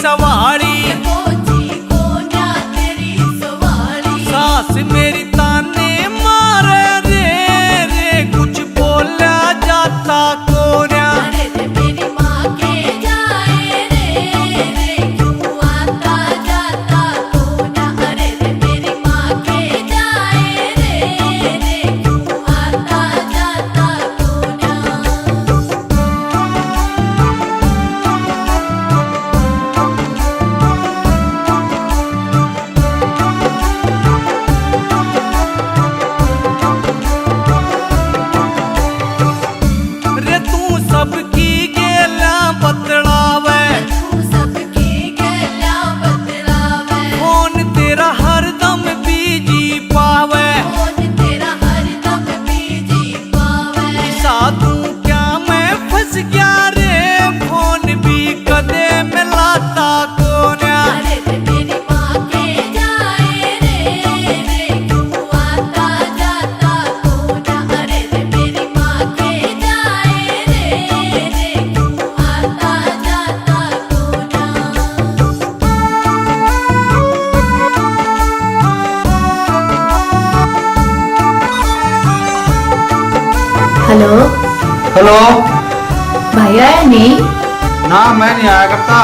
सवारी, सास मेरी ताने मारे रे रे, कुछ बोला जाता कोन्या। मेरी माँ के जाए रे रे, क्यों आता जाता कोन्या। अरे रे मेरी माँ के जाए रे रे, क्यों आता जाता कोन्या। रे तू सबकी गेला बतलावे, सबकी गैला बतलावे, फोन तेरा हरदम बीजी पावे। कौन तेरा हरदम बीजी पावे। साधु क्या मैं फंस गया रे, फोन भी कदे मिलाता कोन्या। अरे रे मेरी माँ के जाए रे रे, क्यों आता जाता कोन्या। अरे रे मेरी माँ के जाए रे रे, क्यों आता जाता कोन्या। Hello hello. भाई आया नहीं? ना मैं नहीं आया करता।